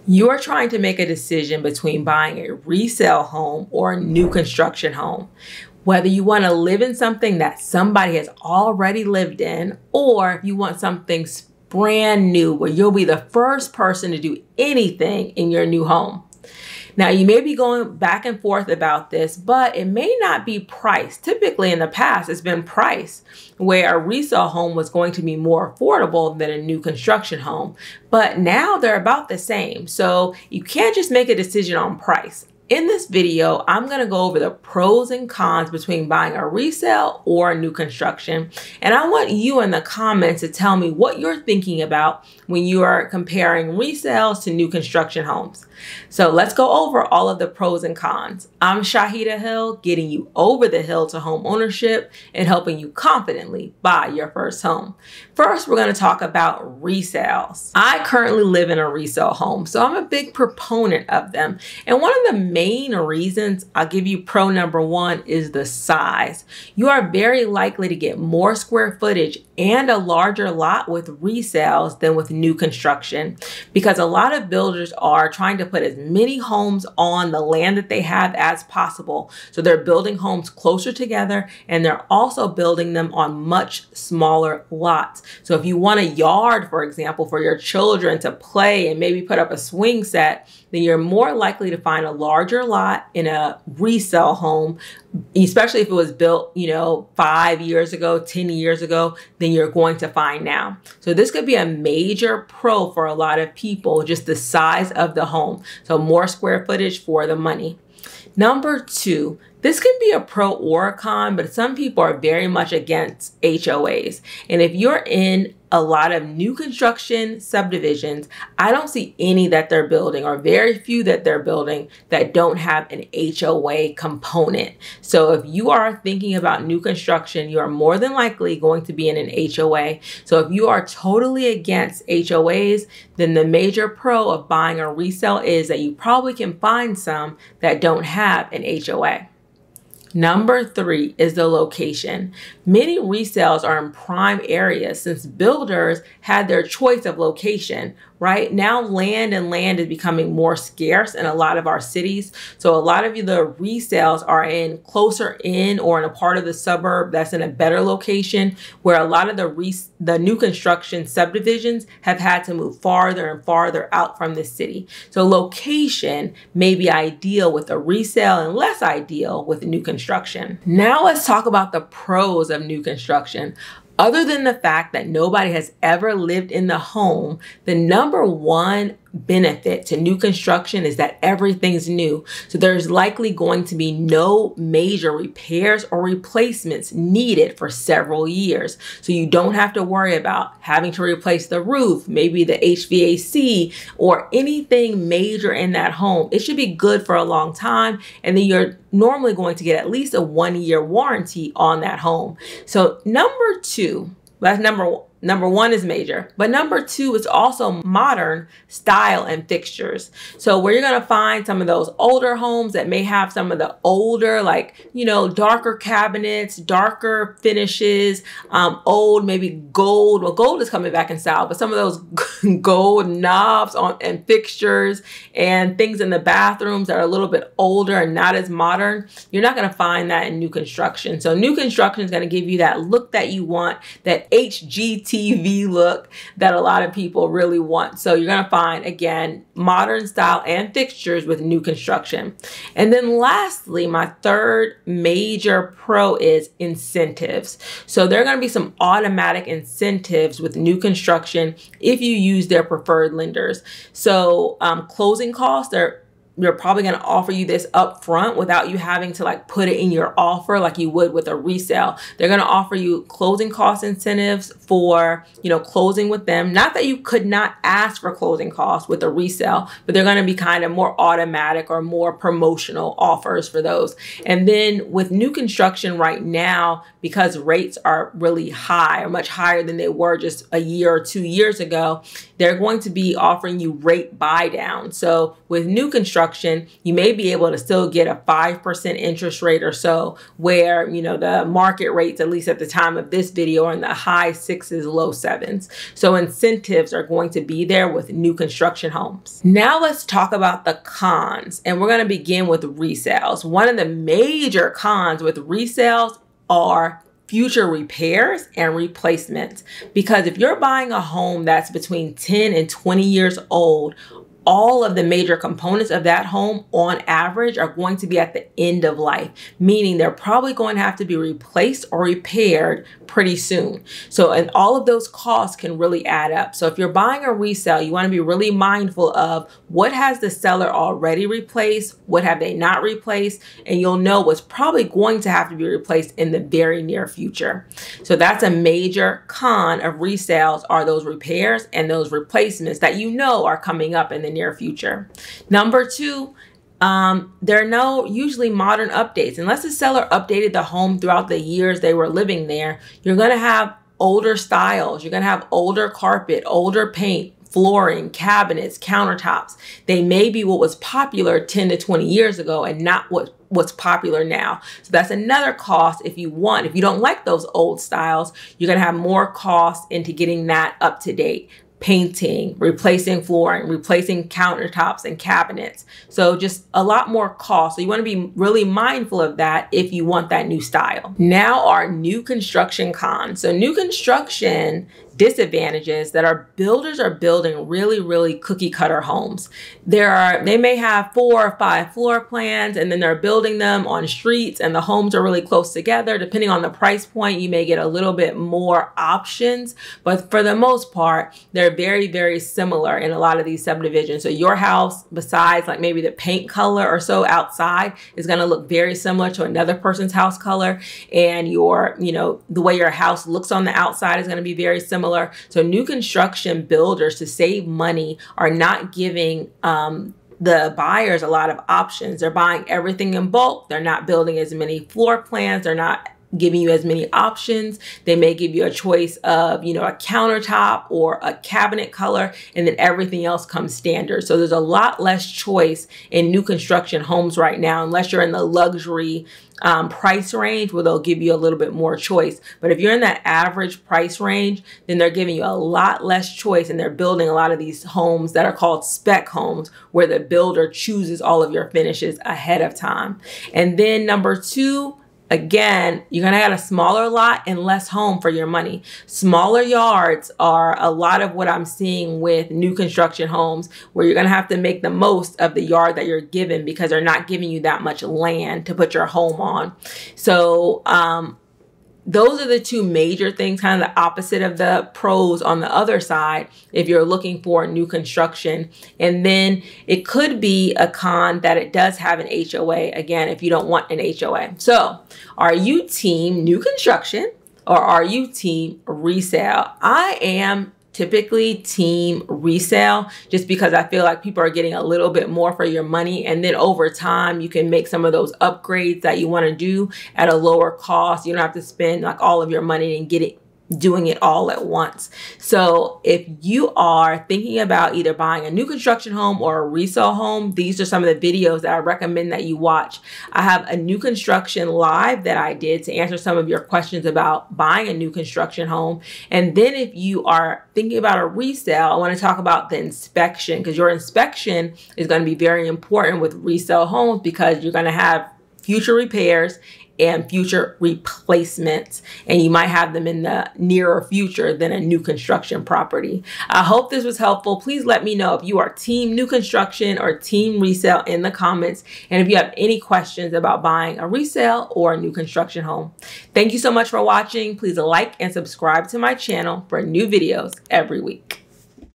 You are trying to make a decision between buying a resale home or a new construction home. Whether you want to live in something that somebody has already lived in, or you want something brand new where you'll be the first person to do anything in your new home. Now, you may be going back and forth about this, but it may not be price. Typically in the past, it's been price, where a resale home was going to be more affordable than a new construction home. But now they're about the same. So you can't just make a decision on price. In this video, I'm going to go over the pros and cons between buying a resale or a new construction. And I want you in the comments to tell me what you're thinking about when you are comparing resales to new construction homes. So let's go over all of the pros and cons. I'm Shaheedah Hill, getting you over the hill to home ownership and helping you confidently buy your first home. First, we're going to talk about resales. I currently live in a resale home, so I'm a big proponent of them. And one of the main reasons, I'll give you pro number one, is the size. You are very likely to get more square footage and a larger lot with resales than with new construction, because a lot of builders are trying to put as many homes on the land that they have as possible. So they're building homes closer together, and they're also building them on much smaller lots. So if you want a yard, for example, for your children to play and maybe put up a swing set, then you're more likely to find a larger lot in a resale home, especially if it was built, 5 years ago, 10 years ago, than you're going to find now. So this could be a major pro for a lot of people, just the size of the home. So more square footage for the money. Number two, this can be a pro or a con, but some people are very much against HOAs. And if you're in a lot of new construction subdivisions, I don't see any that they're building, or very few that they're building, that don't have an HOA component. So if you are thinking about new construction, you are more than likely going to be in an HOA. So if you are totally against HOAs, then the major pro of buying a resale is that you probably can find some that don't have an HOA. Number three is the location. Many resales are in prime areas since builders had their choice of location. Right now, land is becoming more scarce in a lot of our cities. So a lot of the resales are in closer in or in a part of the suburb that's in a better location, where a lot of the new construction subdivisions have had to move farther and farther out from the city. So location may be ideal with a resale and less ideal with new construction. Now let's talk about the pros of new construction. Other than the fact that nobody has ever lived in the home, the number one benefit to new construction is that everything's new. So there's likely going to be no major repairs or replacements needed for several years. So you don't have to worry about having to replace the roof, maybe the HVAC, or anything major in that home. It should be good for a long time. And then you're normally going to get at least a 1-year warranty on that home. So number two, that's number one is major, but number two is also modern style and fixtures. So where you're going to find some of those older homes that may have some of the older, darker cabinets, darker finishes, old, maybe gold. Well, gold is coming back in style, but some of those gold knobs and fixtures and things in the bathrooms that are a little bit older and not as modern, you're not going to find that in new construction. So new construction is going to give you that look that you want, that HGTV look that a lot of people really want. So you're going to find, again, modern style and fixtures with new construction. And then lastly, my third major pro is incentives. So there are going to be some automatic incentives with new construction if you use their preferred lenders. So closing costs, they're probably going to offer you this up front without you having to put it in your offer like you would with a resale. They're going to offer you closing cost incentives for, closing with them. Not that you could not ask for closing costs with a resale, but they're going to be kind of more automatic or more promotional offers for those. And then with new construction right now, because rates are really high or much higher than they were just a year or 2 years ago, they're going to be offering you rate buy down. So with new construction, construction, you may be able to still get a 5% interest rate or so, where, you know, the market rates, at least at the time of this video, are in the high 6s, low 7s. So incentives are going to be there with new construction homes. Now let's talk about the cons, and we're going to begin with resales. One of the major cons with resales are future repairs and replacements, because if you're buying a home that's between 10 and 20 years old, all of the major components of that home on average are going to be at the end of life, meaning they're probably going to have to be replaced or repaired pretty soon. So, and all of those costs can really add up. So if you're buying a resale, you want to be really mindful of what has the seller already replaced, what have they not replaced, and you'll know what's probably going to have to be replaced in the very near future. So that's a major con of resales, are those repairs and those replacements that you know are coming up in the near future. Number two, there are no usually modern updates. Unless the seller updated the home throughout the years they were living there, you're going to have older styles. You're going to have older carpet, older paint, flooring, cabinets, countertops. They may be what was popular 10 to 20 years ago and not what's popular now. So that's another cost. If you don't like those old styles, you're going to have more cost into getting that up to date. Painting, replacing flooring, replacing countertops and cabinets. So just a lot more cost. So you want to be really mindful of that if you want that new style. Now our new construction cons. So new construction disadvantages that our builders are building really cookie cutter homes. They may have 4 or 5 floor plans, and then they're building them on streets, and the homes are really close together. Depending on the price point, you may get a little bit more options, but for the most part, they're very similar in a lot of these subdivisions. So your house, besides like maybe the paint color or so outside, is going to look very similar to another person's house color, and your, you know, the way your house looks on the outside is going to be very similar. So new construction builders, to save money, are not giving the buyers a lot of options. They're buying everything in bulk. They're not building as many floor plans. They're not giving you as many options. They may give you a choice of, you know, a countertop or a cabinet color, and then everything else comes standard. So there's a lot less choice in new construction homes right now, unless you're in the luxury price range, where they'll give you a little bit more choice. But if you're in that average price range, then they're giving you a lot less choice, and they're building a lot of these homes that are called spec homes, where the builder chooses all of your finishes ahead of time. And then number two, again, you're going to get a smaller lot and less home for your money. Smaller yards are a lot of what I'm seeing with new construction homes, where you're going to have to make the most of the yard that you're given, because they're not giving you that much land to put your home on. So, those are the two major things, kind of the opposite of the pros on the other side, if you're looking for new construction. And then it could be a con that it does have an HOA, again, if you don't want an HOA. So are you team new construction or are you team resale? I am typically team resale, just because I feel like people are getting a little bit more for your money. And then over time, you can make some of those upgrades that you want to do at a lower cost. You don't have to spend like all of your money and doing it all at once. So if you are thinking about either buying a new construction home or a resale home, these are some of the videos that I recommend that you watch. I have a new construction live that I did to answer some of your questions about buying a new construction home. And then if you are thinking about a resale, I want to talk about the inspection, because your inspection is going to be very important with resale homes, because you're going to have future repairs and future replacements, and you might have them in the nearer future than a new construction property. I hope this was helpful. Please let me know if you are team new construction or team resale in the comments, and if you have any questions about buying a resale or a new construction home. Thank you so much for watching. Please like and subscribe to my channel for new videos every week.